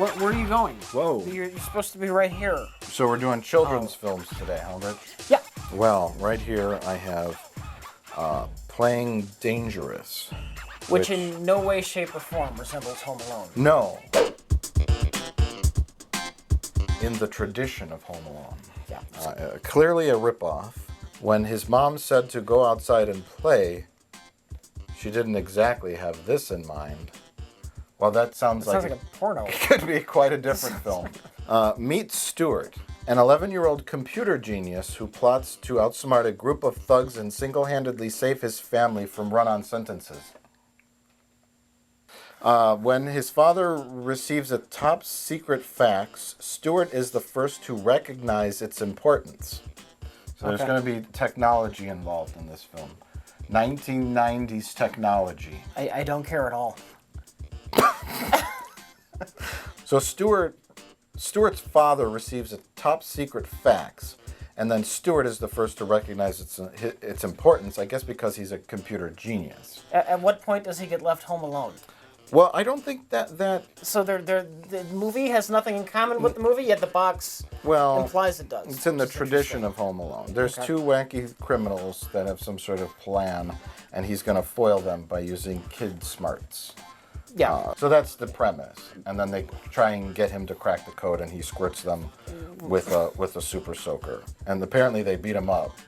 Where are you going? Whoa. You're supposed to be right here. So we're doing children's films today, huh, Rich? Yeah. Well, right here I have Playing Dangerous. Which in no way, shape, or form resembles Home Alone. No. In the tradition of Home Alone. Yeah. Clearly a ripoff. When his mom said to go outside and play, she didn't exactly have this in mind. Well, that sounds like a porno. It could be quite a different film. Meet Stuart, an 11-year-old computer genius who plots to outsmart a group of thugs and single-handedly save his family from run-on sentences. When his father receives a top-secret fax, Stuart is the first to recognize its importance. So there's going to be technology involved in this film. 1990s technology. I don't care at all. So Stuart's father receives a top-secret fax, and then Stuart is the first to recognize its importance, I guess because he's a computer genius. At what point does he get left home alone? Well, I don't think that... So the movie has nothing in common with the movie, yet the box implies it does. It's in the tradition of Home Alone. There's two wacky criminals that have some sort of plan, and he's going to foil them by using kid smarts. Yeah. So that's the premise. And then they try and get him to crack the code, and he squirts them with a super soaker. And apparently they beat him up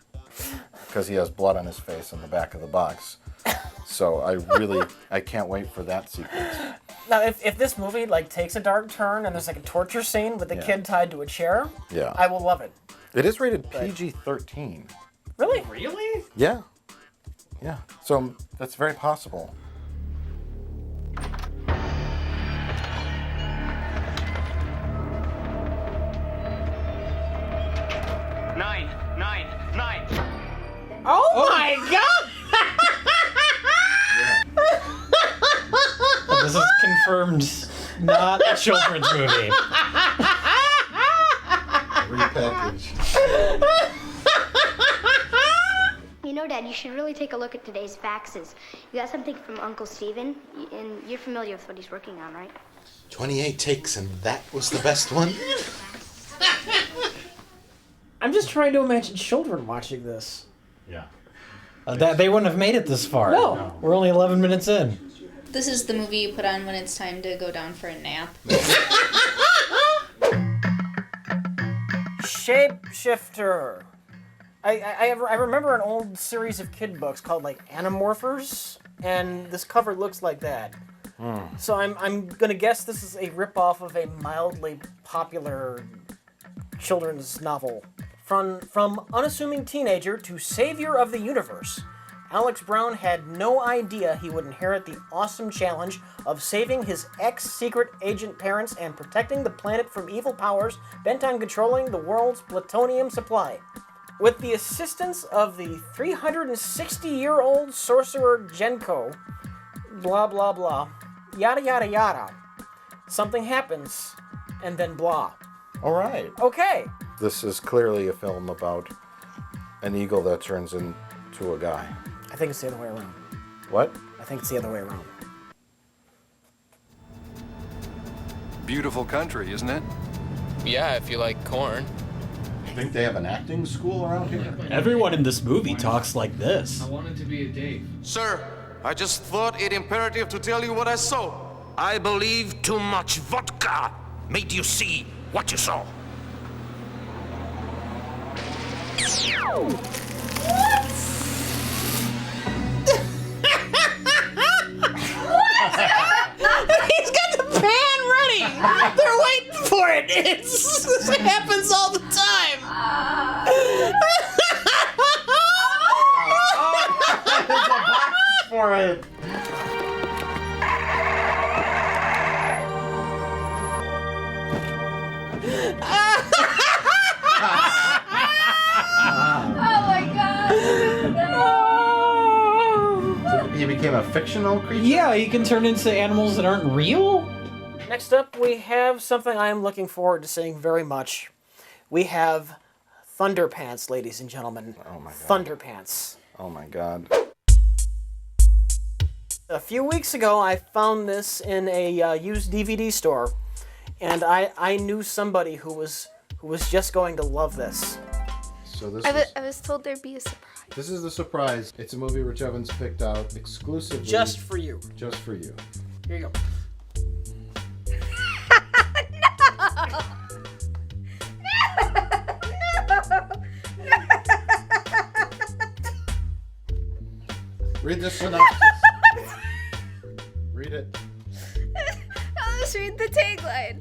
because he has blood on his face in the back of the box. So I can't wait for that sequence. Now, if this movie takes a dark turn and there's a torture scene with the kid tied to a chair, I will love it. It is rated PG-13. Really? Really? Yeah. Yeah. So that's very possible. Nine. Oh my God! This is confirmed not a children's movie. Repackaged. You know, Dad, you should really take a look at today's faxes. You got something from Uncle Steven, and you're familiar with what he's working on, right? 28 takes, and that was the best one? I'm just trying to imagine children watching this. Yeah. They wouldn't have made it this far. No. We're only 11 minutes in. This is the movie you put on when it's time to go down for a nap. Shapeshifter. I remember an old series of kid books called Animorphers, and this cover looks like that. So I'm gonna guess this is a ripoff of a mildly popular children's novel. From unassuming teenager to savior of the universe, Alex Brown had no idea he would inherit the awesome challenge of saving his ex-secret agent parents and protecting the planet from evil powers bent on controlling the world's plutonium supply. With the assistance of the 360-year-old sorcerer Genko, blah blah blah, yada yada yada, something happens, and then blah. All right. Okay. This is clearly a film about an eagle that turns into a guy. I think it's the other way around. What? I think it's the other way around. Beautiful country, isn't it? Yeah, if you like corn. You think they have an acting school around here? Everyone in this movie talks like this. I wanted to be a Dave. Sir, I just thought it imperative to tell you what I saw. I believe too much vodka made you see what you saw. He's got the pan ready! They're waiting for it! It happens all the time! There's a box for it! Oh my God! So he became a fictional creature? Yeah, he can turn into animals that aren't real? Next up, we have something I am looking forward to seeing very much. We have Thunderpants, ladies and gentlemen. Oh my God. Thunderpants. Oh my God. A few weeks ago, I found this in a used DVD store, and I knew somebody who was just going to love this. So this I was told there'd be a surprise. this is the surprise. It's a movie Rich Evans picked out exclusively Just for you. Just for you. Here you go. Read the synopsis. Read it. I'll just read the tagline.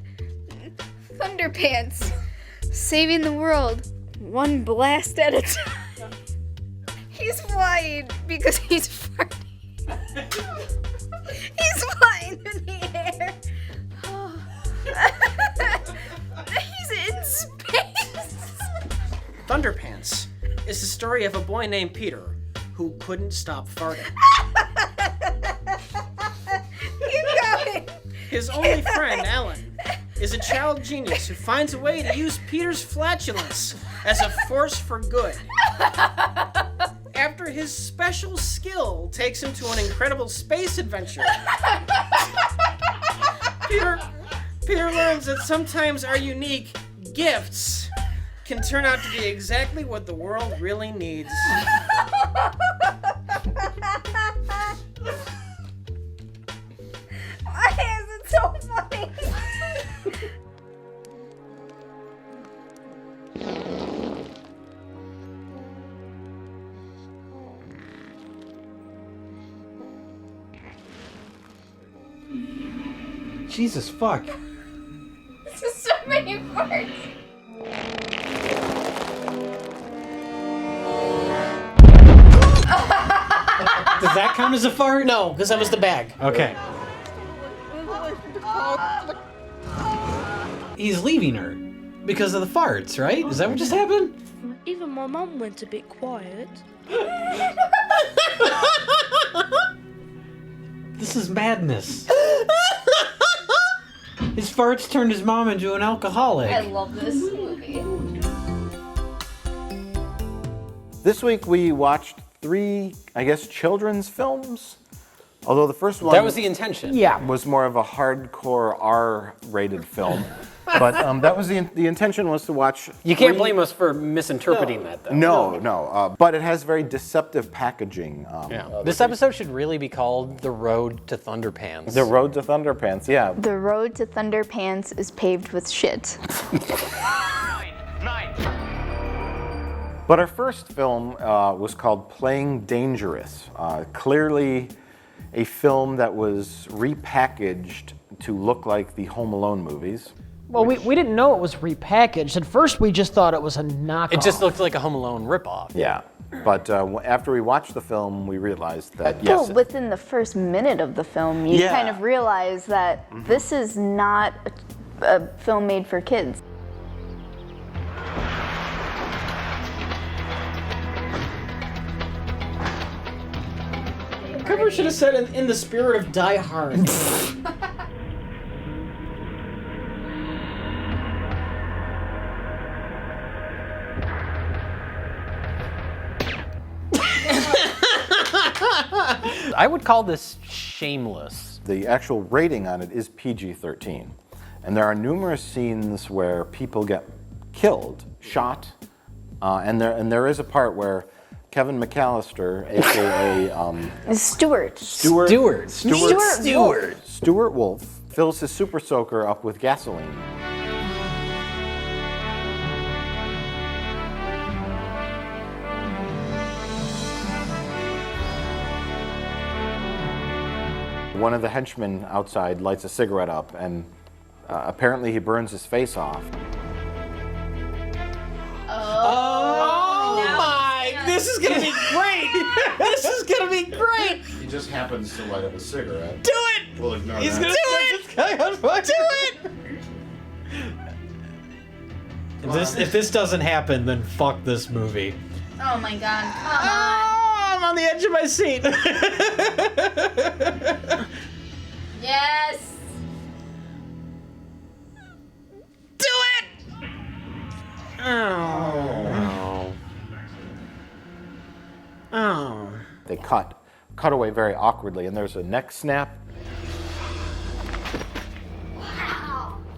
Thunderpants. Saving the world. One blast at a time. He's flying because he's farting. He's flying in the air. He's in space. Thunderpants is the story of a boy named Peter who couldn't stop farting. Keep going. His only friend, Alan, is a child genius who finds a way to use Peter's flatulence as a force for good. After his special skill takes him to an incredible space adventure, Peter learns that sometimes our unique gifts can turn out to be exactly what the world really needs. Why is it so funny? Jesus fuck. This is so many parts. Does that count as a fart? No, because that was the bag. Okay. He's leaving her because of the farts, right? Is that what just happened? Even my mum went a bit quiet. This is madness. His farts turned his mom into an alcoholic. I love this movie. This week we watched 3, I guess, children's films. Although the first one That was the intention. Yeah. was more of a hardcore R-rated film. But that was the intention was to watch. You can't blame us for misinterpreting that, though. No. But it has very deceptive packaging. This episode should really be called The Road to Thunderpants. The Road to Thunderpants, yeah. The road to Thunderpants is paved with shit. But our first film was called Playing Dangerous. Clearly a film that was repackaged to look like the Home Alone movies. Well, we didn't know it was repackaged. At first, we just thought it was a knockoff. It just looked like a Home Alone ripoff. Yeah. But after we watched the film, we realized that, Well, yes. within the first minute of the film, you kind of realize that this is not a film made for kids. Cover should have said in the spirit of Die Hard. I would call this shameless. The actual rating on it is PG-13. And there are numerous scenes where people get killed, shot, and there is a part where Kevin McAllister, aka Stewart Wolf, fills his super soaker up with gasoline. One of the henchmen outside lights a cigarette up, and apparently he burns his face off. This is gonna be great! This is gonna be great! He just happens to light up a cigarette. Do it! We'll ignore He's that. gonna set this guy on fire! Do it! If this doesn't happen, then fuck this movie. Oh my god, come on. Oh, I'm on the edge of my seat. Yes! Do it! Oh. Oh. They cut away very awkwardly, and there's a neck snap.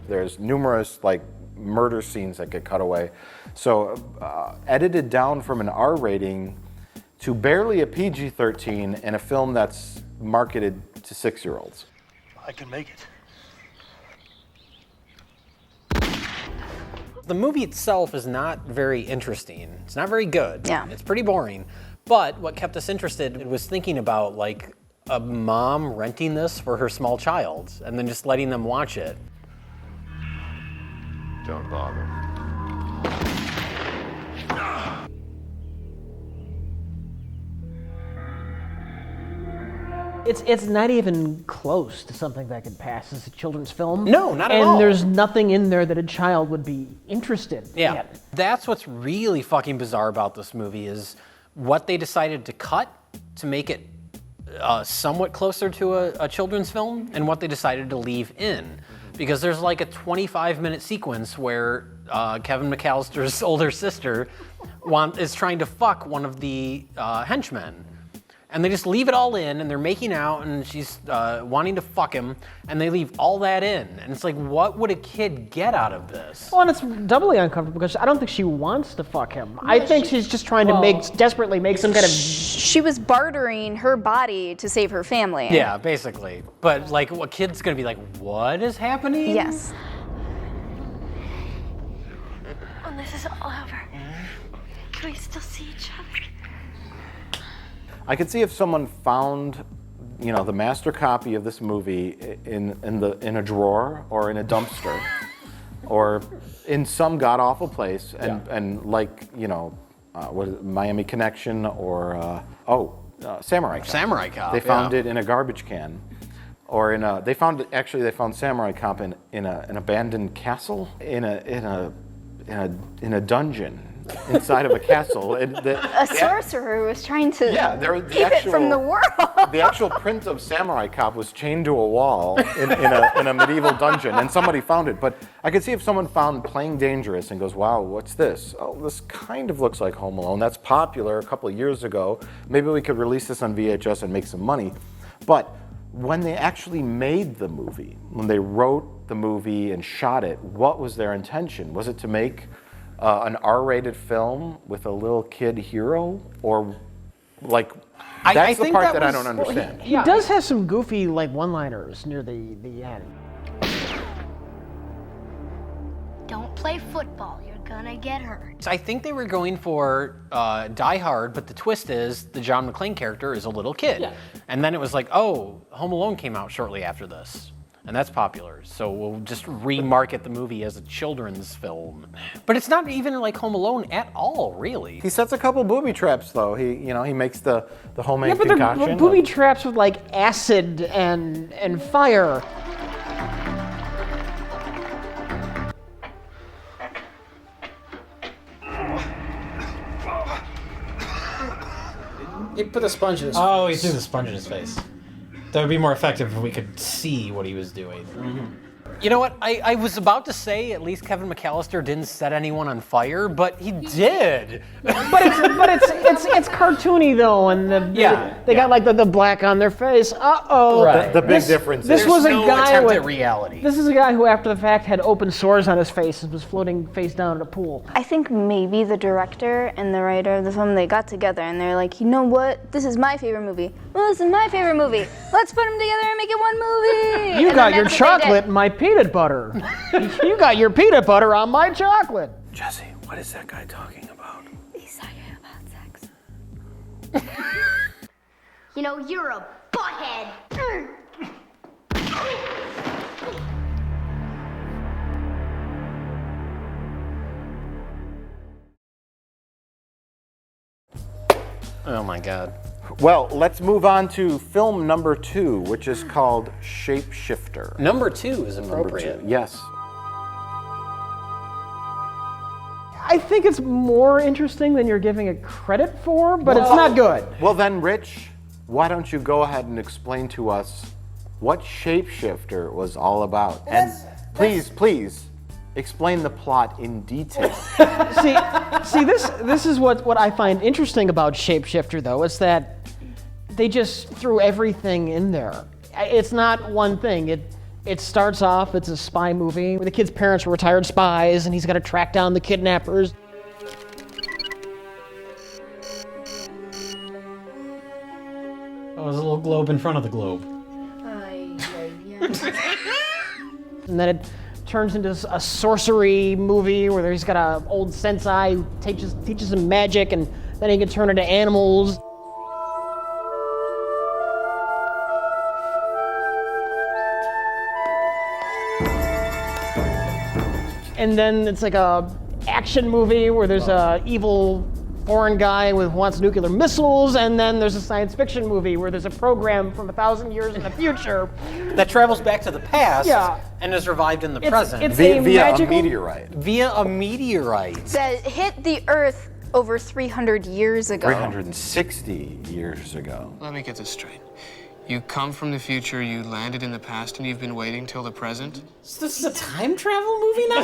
There's numerous like murder scenes that get cut away. So edited down from an R rating to barely a PG-13 in a film that's marketed to 6-year-olds. I can make it. The movie itself is not very interesting. It's not very good. Yeah. It's pretty boring. But what kept us interested was thinking about like a mom renting this for her small child and then just letting them watch it. Don't bother. It's not even close to something that could pass as a children's film. No, not at all. And there's nothing in there that a child would be interested in. That's what's really fucking bizarre about this movie is what they decided to cut to make it somewhat closer to a children's film and what they decided to leave in. Because there's like a 25-minute sequence where Kevin McAllister's older sister is trying to fuck one of the henchmen. And they just leave it all in, and they're making out, and she's wanting to fuck him, and they leave all that in. And it's like, what would a kid get out of this? Well, and it's doubly uncomfortable because I don't think she wants to fuck him. I think she's just trying to desperately make some kind of... She was bartering her body to save her family. Yeah, basically. But like, a kid's gonna be like, what is happening? Yes. When this is all over, can we still see each other? I could see if someone found, the master copy of this movie in a drawer or in a dumpster, or in some god awful place, and like what is it, Miami Connection or Samurai Cop. Samurai Cop. They found it in a garbage can, or they found Samurai Cop in an abandoned castle in a dungeon. Inside of a castle. A sorcerer was trying to keep it from the world. The actual print of Samurai Cop was chained to a wall in a medieval dungeon, and somebody found it. But I could see if someone found Playing Dangerous and goes, wow, what's this? Oh, this kind of looks like Home Alone. That's popular a couple of years ago. Maybe we could release this on VHS and make some money. But when they actually made the movie, when they wrote the movie and shot it, what was their intention? Was it to make an R-rated film with a little kid hero, or like that's the part that I don't understand. He does have some goofy like one-liners near the end. Don't play football. You're gonna get hurt. I think they were going for Die Hard, but the twist is the John McClane character is a little kid. Yeah. And then it was like, oh, Home Alone came out shortly after this. And that's popular, so we'll just remarket the movie as a children's film. But it's not even like Home Alone at all, really. He sets a couple booby traps, though. He makes the homemade concoction. Yeah, but they're booby traps with like acid and fire. He put a sponge in his face. Oh, he threw the sponge in his face. That would be more effective if we could see what he was doing. Mm-hmm. You know what? I was about to say at least Kevin McAllister didn't set anyone on fire, but he did. But it's cartoony though, and they got like the black on their face. Uh-oh. Right. The big difference. This was no a guy attempt with at reality. This is a guy who, after the fact, had open sores on his face and was floating face down in a pool. I think maybe the director and the writer of the film, they got together and they're like, you know what? This is my favorite movie. Well, this is my favorite movie. Let's put them together and make it one movie. You got your chocolate and my peanut butter. You got your peanut butter on my chocolate. Jesse, what is that guy talking about? He's talking about sex. You're a butthead. Oh my God. Well, let's move on to film number 2, which is called Shapeshifter. Number 2 is appropriate. Yes. I think it's more interesting than you're giving it credit for, but it's not good. Well then, Rich, why don't you go ahead and explain to us what Shapeshifter was all about? And please, explain the plot in detail. See, this is what I find interesting about Shapeshifter, though. It's that they just threw everything in there. It's not one thing. It starts off, it's a spy movie where the kid's parents were retired spies and he's got to track down the kidnappers. Oh, there's a little globe in front of the globe. And then it turns into a sorcery movie where he's got an old sensei who teaches him magic, and then he can turn into animals. And then it's like a action movie where there's a evil foreign guy who wants nuclear missiles, and then there's a science fiction movie where there's a program from 1,000 years in the future that travels back to the past Yeah. and is revived in the present. It's Via magical a meteorite. Via a meteorite. That hit the Earth over 300 years ago. 360 years ago. Let me get this straight. You come from the future, you landed in the past, and you've been waiting till the present? So this is a time travel movie now?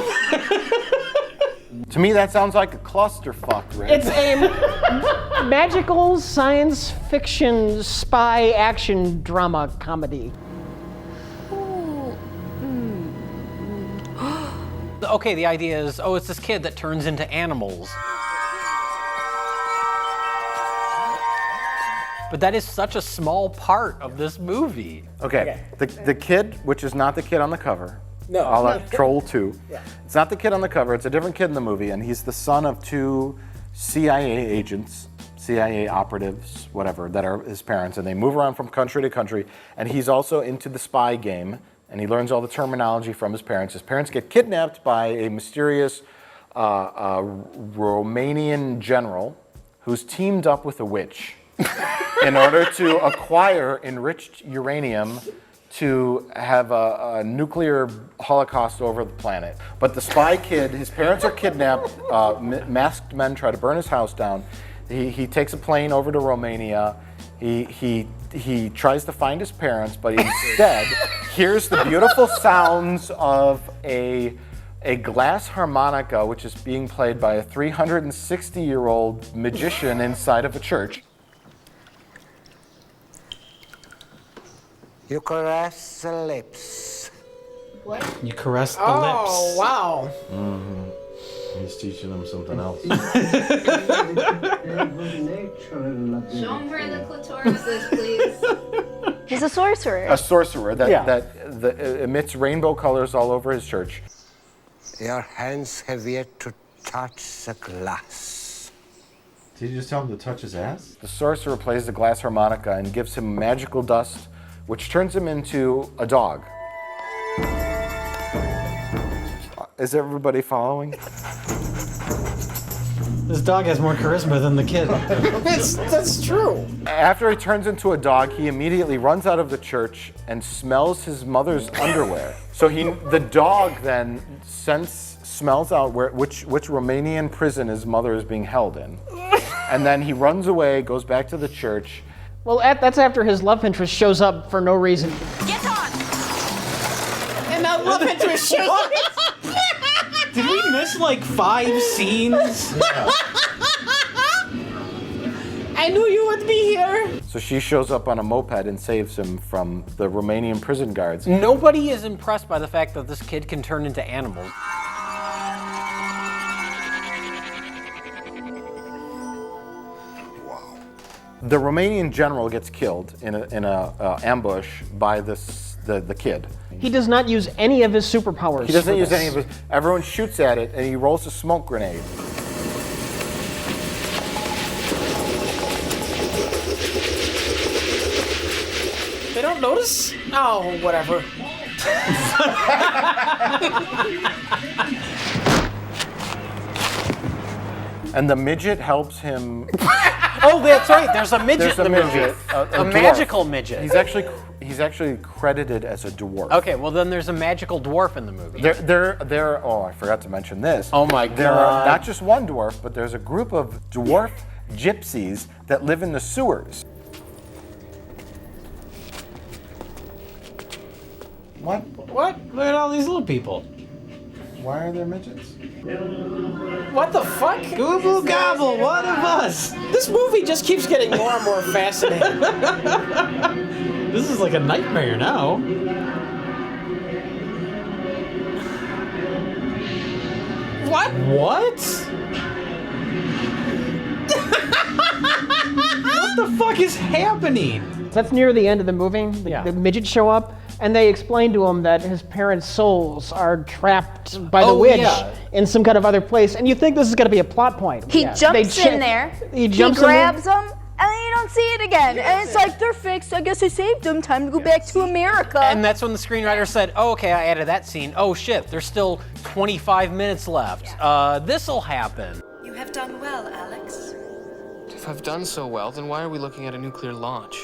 To me, that sounds like a clusterfuck, Rick. It's a magical science fiction spy action drama comedy. Okay, the idea is, it's this kid that turns into animals. But that is such a small part of this movie. Okay, the kid, which is not the kid on the cover. No. A la Troll 2. Yeah. It's not the kid on the cover, it's a different kid in the movie, and he's the son of two CIA agents, CIA operatives, whatever, that are his parents, and they move around from country to country, and he's also into the spy game, and he learns all the terminology from his parents. His parents get kidnapped by a mysterious Romanian general who's teamed up with a witch in order to acquire enriched uranium to have a nuclear holocaust over the planet. But the spy kid, his parents are kidnapped, masked men try to burn his house down. He takes a plane over to Romania. He tries to find his parents, but instead hears the beautiful sounds of a glass harmonica, which is being played by a 360-year-old magician inside of a church. You caress the lips. What? You caress the Oh, lips. wow. Mm-hmm. He's teaching them something else. Show him where the clitoris is, please. He's a sorcerer. A sorcerer that emits rainbow colors all over his church. Your hands have yet to touch the glass. Did you just tell him to touch his ass? The sorcerer plays the glass harmonica and gives him magical dust, which turns him into a dog. Is everybody following? This dog has more charisma than the kid. That's true. After he turns into a dog, he immediately runs out of the church and smells his mother's underwear. So the dog then smells out which Romanian prison his mother is being held in. And then he runs away, goes back to the church. Well, that's after his love interest shows up for no reason. Get on! And that love interest shows up. Did we miss like 5 scenes? I knew you would be here. So she shows up on a moped and saves him from the Romanian prison guards. Nobody is impressed by the fact that this kid can turn into animals. The Romanian general gets killed in a ambush by the kid. He does not use any of his superpowers. He doesn't use any of his. Everyone shoots at it, and he rolls a smoke grenade. They don't notice? Oh, whatever. And the midget helps him. Oh, that's right. There's a midget There's in the a movie. midget, a dwarf. Magical midget. He's actually credited as a dwarf. Okay, well then there's a magical dwarf in the movie. Oh, I forgot to mention this. Oh my There are God. not just one dwarf, but there's a group of dwarf gypsies that live in the sewers. What? What? Look at all these little people. Why are there midgets? What the fuck? Google gobble, one of us. This movie just keeps getting more and more fascinating. This is like a nightmare now. What? What? What the fuck is happening? That's near the end of the movie. The midgets show up, and they explain to him that his parents' souls are trapped by the witch in some kind of other place. And you think this is going to be a plot point. He jumps in there, he grabs them, and then you don't see it again. And it's like, they're fixed. I guess I saved them. Time to go back to America. And that's when the screenwriter said, oh, okay, I added that scene. Oh, shit, there's still 25 minutes left. This'll happen. You have done well, Alex. If I've done so well, then why are we looking at a nuclear launch?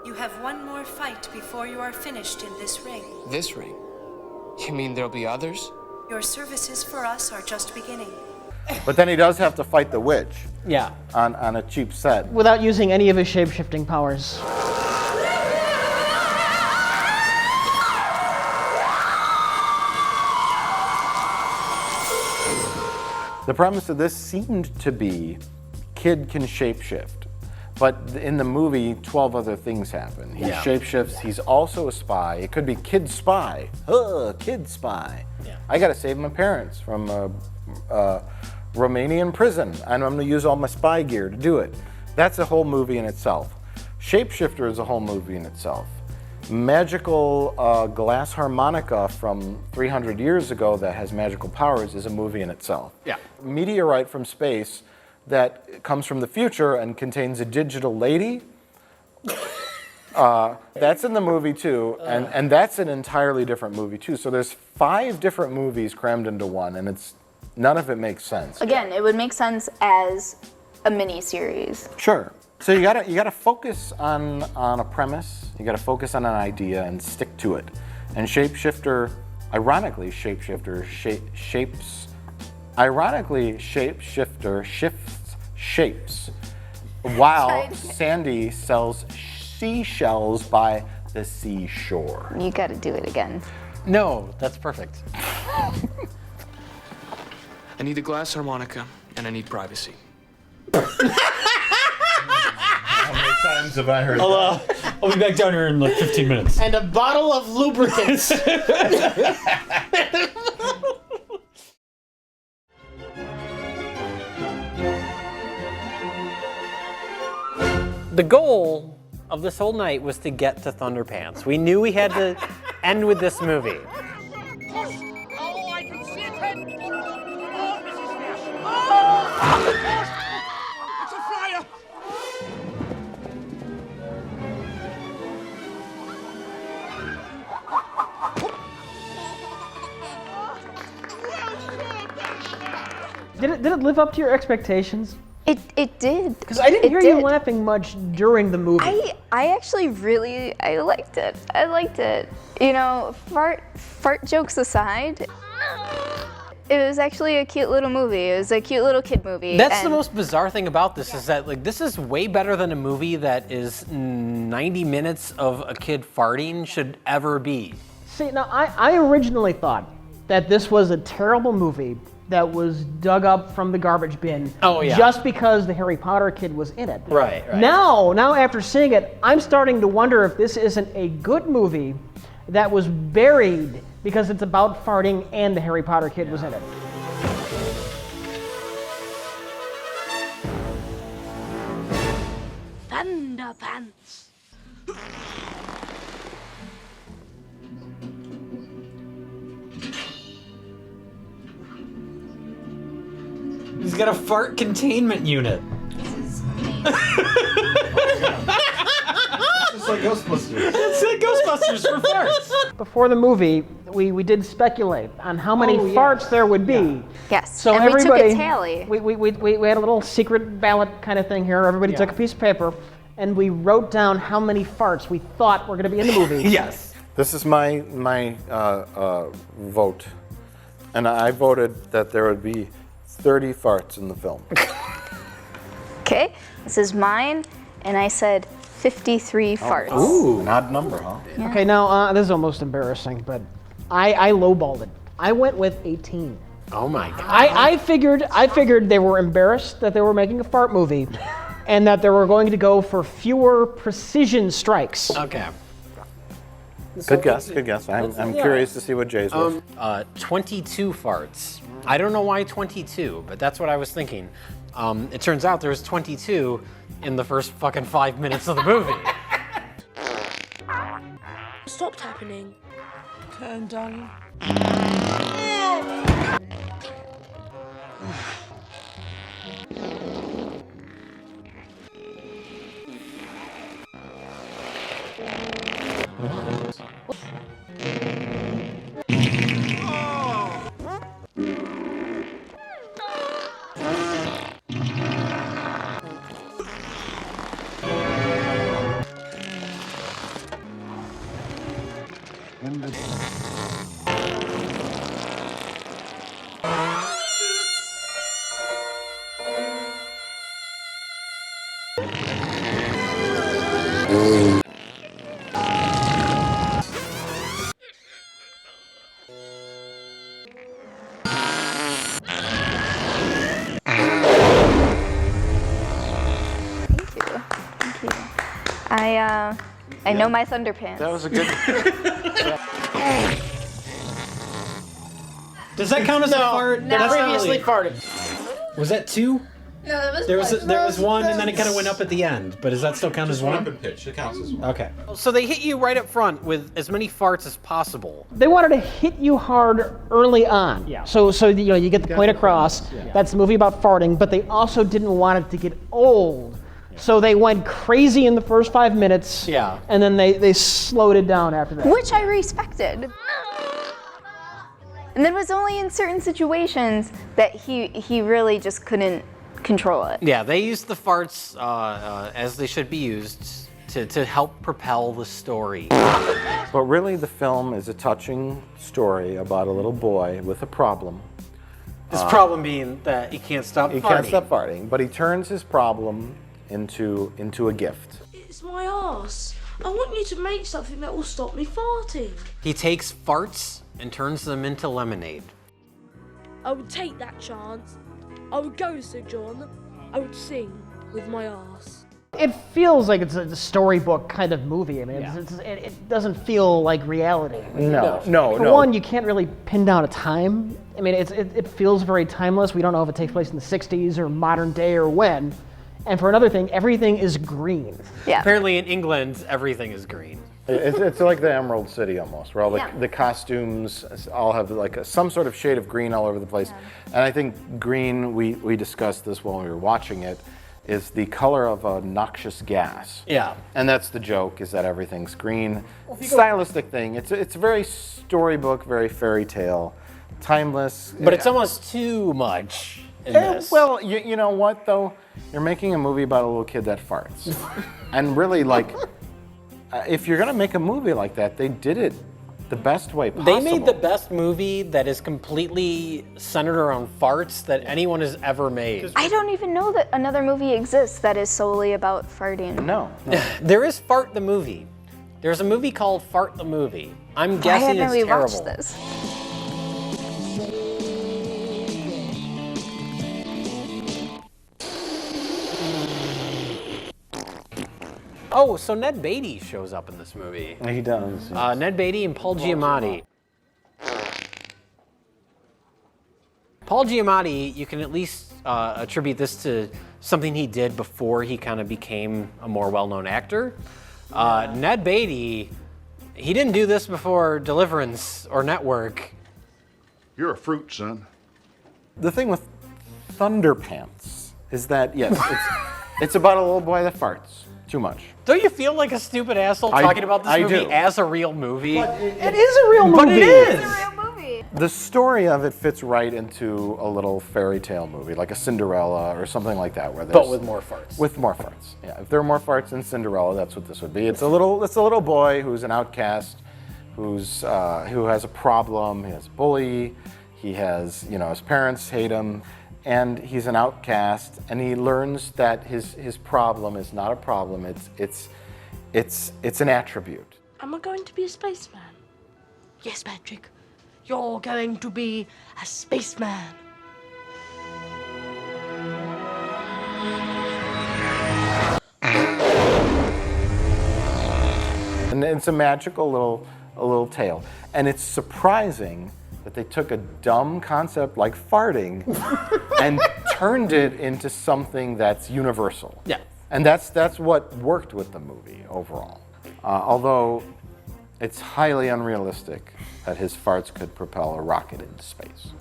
You have one more fight before you are finished in this ring. This ring? You mean there'll be others? Your services for us are just beginning. But then he does have to fight the witch. Yeah. On a cheap set. Without using any of his shape-shifting powers. The premise of this seemed to be kid can shapeshift. But in the movie, 12 other things happen. He shapeshifts, he's also a spy. It could be kid spy. Kid spy. Yeah. I gotta save my parents from a Romanian prison, and I'm gonna use all my spy gear to do it. That's a whole movie in itself. Shapeshifter is a whole movie in itself. Magical glass harmonica from 300 years ago that has magical powers is a movie in itself. Yeah. Meteorite from space that comes from the future and contains a digital lady. That's in the movie too, and that's an entirely different movie too. So there's 5 different movies crammed into one, and none of it makes sense. Again, it would make sense as a mini-series. Sure. So you gotta focus on a premise. You gotta focus on an idea and stick to it. And Shapeshifter, ironically, Shapeshifter shifts shapes, while Sandy sells seashells by the seashore. You gotta do it again. No, that's perfect. I need a glass harmonica, and I need privacy. How many times have I heard that? I'll be back down here in like 15 minutes. And a bottle of lubricants. The goal of this whole night was to get to Thunderpants. We knew we had to end with this movie. Oh, I can see it! Oh, Mrs. Fish! Oh! It's a fire! Did it live up to your expectations? It did. Because I didn't hear you laughing much during the movie. I actually really, I liked it. I liked it. You know, fart jokes aside, it was actually a cute little movie. It was a cute little kid movie. That's the most bizarre thing about this is that like this is way better than a movie that is 90 minutes of a kid farting should ever be. See, now I originally thought that this was a terrible movie that was dug up from the garbage bin just because the Harry Potter kid was in it. Right. Now after seeing it, I'm starting to wonder if this isn't a good movie that was buried because it's about farting and the Harry Potter kid was in it. Thunderpants. He's got a fart containment unit. It's like Ghostbusters. It's like Ghostbusters for farts. Before the movie, we did speculate on how many farts there would be. Yes, So and everybody, we took a tally. We had a little secret ballot kind of thing here. Everybody took a piece of paper, and we wrote down how many farts we thought were going to be in the movie. Yes. This is my vote, and I voted that there would be 30 farts in the film. Okay, this is mine, and I said 53 farts. Ooh, an odd number, huh? Yeah. Okay, now this is almost embarrassing, but I lowballed it. I went with 18. Oh my god. I figured they were embarrassed that they were making a fart movie, and that they were going to go for fewer precision strikes. Okay. Good guess. I'm curious to see what Jay's was. 22 farts. I don't know why 22, but that's what I was thinking. It turns out there was 22 in the first fucking 5 minutes of the movie. Stopped happening. Turn, darling. I know my Thunderpants. That was a good. Does that count as a fart? They That's not previously really- farted. Was that 2? No, it was There was one, and then it kind of went up at the end. But does that still count as One 1? up and pitch. It counts as one. Okay. So they hit you right up front with as many farts as possible. They wanted to hit you hard early on. Yeah. So you get the point across. Yeah. That's a movie about farting, but they also didn't want it to get old. So they went crazy in the first 5 minutes. Yeah. And then they slowed it down after that. Which I respected. And then it was only in certain situations that he really just couldn't control it. Yeah, they used the farts as they should be used to help propel the story. But really, the film is a touching story about a little boy with a problem. His problem being that he can't stop He farting. can't stop farting, but he turns his problem into a gift. It's my arse. I want you to make something that will stop me farting. He takes farts and turns them into lemonade. I would take that chance. I would go, Sir John. I would sing with my arse. It feels like it's a storybook kind of movie. I mean, it doesn't feel like reality. No. For one, you can't really pin down a time. I mean, it feels very timeless. We don't know if it takes place in the 60s or modern day or when. And for another thing, everything is green. Yeah. Apparently in England, everything is green. It's like the Emerald City almost, where all the costumes all have like some sort of shade of green all over the place. And I think green, we discussed this when we were watching it, is the color of a noxious gas. Yeah. And that's the joke, is that everything's green. Stylistic thing. It's very storybook, very fairy tale, timeless. But it's almost too much in this. Well, you know what though? You're making a movie about a little kid that farts. And really, like, if you're gonna make a movie like that, they did it the best way possible. They made the best movie that is completely centered around farts that anyone has ever made. I don't even know that another movie exists that is solely about farting. No. There is Fart the Movie. There's a movie called Fart the Movie. I'm guessing Why haven't it's we terrible. watched this? Oh, so Ned Beatty shows up in this movie. He does. Ned Beatty and Paul Giamatti. Paul Giamatti, you can at least attribute this to something he did before he kind of became a more well-known actor. Ned Beatty, he didn't do this before Deliverance or Network. You're a fruit, son. The thing with Thunderpants is that, yes, it's about a little boy that farts too much. Don't you feel like a stupid asshole talking about this movie as a real movie? It is a real movie. But it is! The story of it fits right into a little fairy tale movie, like a Cinderella or something like that, where there's, But with more farts. With more farts, yeah. If there are more farts in Cinderella, that's what this would be. It's a little boy who's an outcast, who has a problem. He has a bully. He has, his parents hate him, and he's an outcast. And he learns that his problem is not a problem. It's an attribute. Am I going to be a spaceman? Yes, Patrick. You're going to be a spaceman. And it's a magical little tale. And it's surprising that they took a dumb concept like farting and turned it into something that's universal. Yeah. And that's what worked with the movie overall. Although it's highly unrealistic that his farts could propel a rocket into space.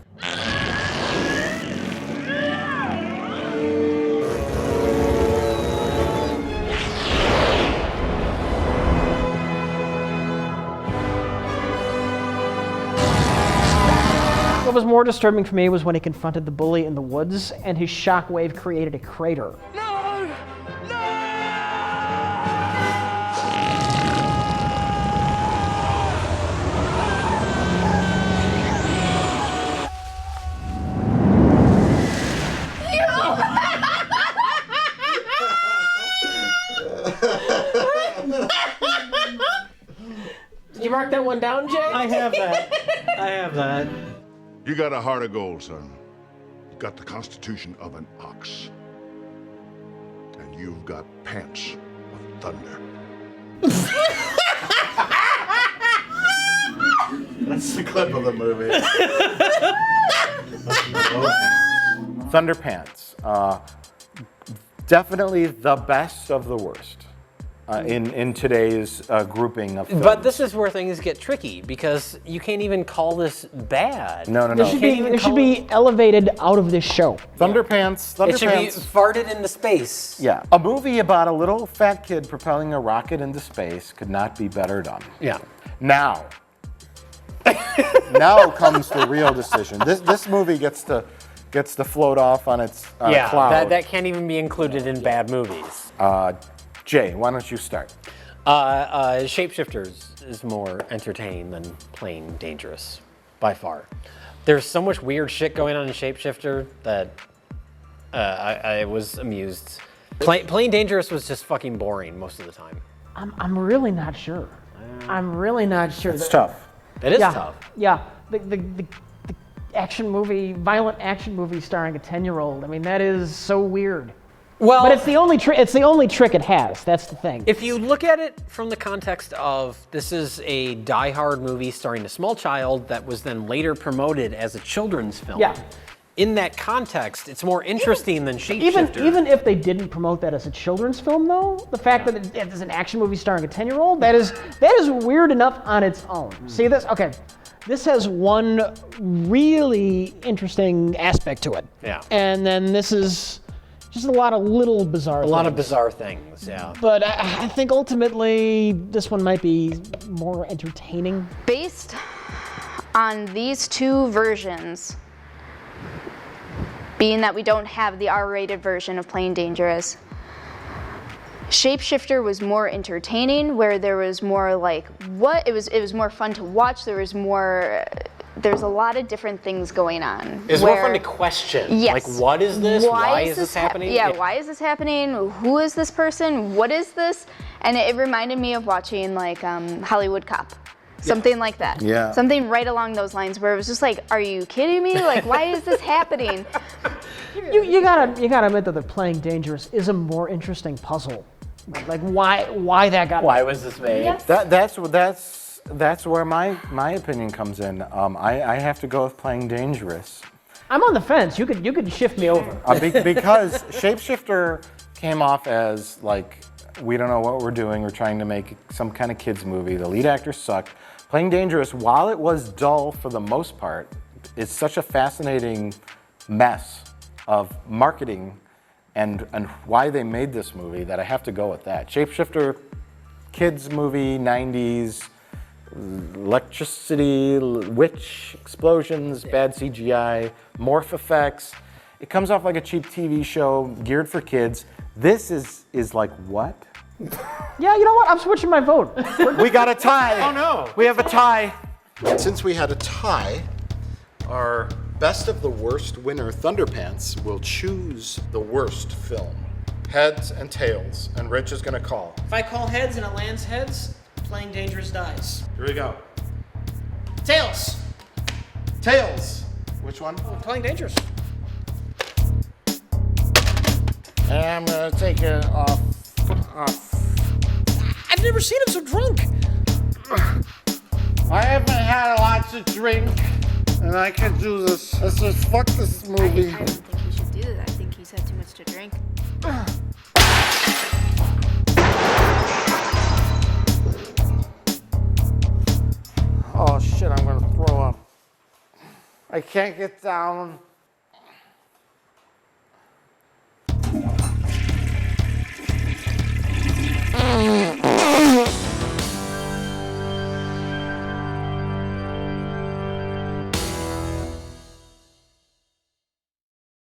What was more disturbing for me was when he confronted the bully in the woods and his shockwave created a crater. Did you mark that one down, Jay? I have that. You got a heart of gold, son. You got the constitution of an ox. And you've got pants of thunder. That's the clip of the movie. Thunderpants. Definitely the best of the worst. In today's grouping of films. But this is where things get tricky because you can't even call this bad. No. It should be elevated out of this show. Thunderpants. It should be farted into space. Yeah. A movie about a little fat kid propelling a rocket into space could not be better done. Yeah. Now comes the real decision. This movie gets to float off on its cloud. That can't even be included in bad movies. Jay, why don't you start? Shapeshifters is more entertaining than Playing Dangerous, by far. There's so much weird shit going on in Shapeshifter that I was amused. Playing Dangerous was just fucking boring most of the time. I'm really not sure. I'm really not sure. It's tough. It is tough. Yeah, the action movie, violent action movie starring a 10-year-old. I mean, that is so weird. Well, but it's the only trick it has. That's the thing. If you look at it from the context of this is a Die Hard movie starring a small child that was then later promoted as a children's film. Yeah. In that context, it's more interesting than Shapeshifter. Even if they didn't promote that as a children's film, though, the fact that it is an action movie starring a 10-year-old, that is weird enough on its own. See this? Okay. This has one really interesting aspect to it. Yeah. And then this is just a lot of little bizarre things. A lot of bizarre things, yeah. But I think ultimately this one might be more entertaining. Based on these two versions, being that we don't have the R-rated version of Playing Dangerous, Shapeshifter was more entertaining, where there was more like it was more fun to watch. There's a lot of different things going on. It's more fun to question. Yes. Like, what is this? Why is this happening? Why is this happening? Who is this person? What is this? And it reminded me of watching like Hollywood Cop. Something like that. Yeah. Something right along those lines where it was just like, are you kidding me? Like, why is this happening? You gotta admit that the Playing Dangerous is a more interesting puzzle. Like why that got Why was this made? Yes. That's where my opinion comes in. I have to go with Playing Dangerous. I'm on the fence. You could shift me over. Because Shapeshifter came off as like, we don't know what we're doing. We're trying to make some kind of kids movie. The lead actors suck. Playing Dangerous, while it was dull for the most part, is such a fascinating mess of marketing and why they made this movie that I have to go with that. Shapeshifter, kids movie, 90s, electricity, witch, explosions, bad CGI, morph effects. It comes off like a cheap TV show geared for kids. This is like what? Yeah, you know what? I'm switching my vote. We got a tie. Oh no. We have a tie. And since we had a tie, our best of the worst winner, Thunderpants, will choose the worst film. Heads and tails, and Rich is gonna call. If I call heads and it lands heads, Playing Dangerous dies. Here we go. Tails. Tails. Which one? Oh, Playing Dangerous. And I'm gonna take it off. I've never seen him so drunk. I haven't had lots of drink. And I can do this. Let's just fuck this movie. I don't think he should do that. I think he's had too much to drink. Oh shit, I'm gonna throw up. I can't get down.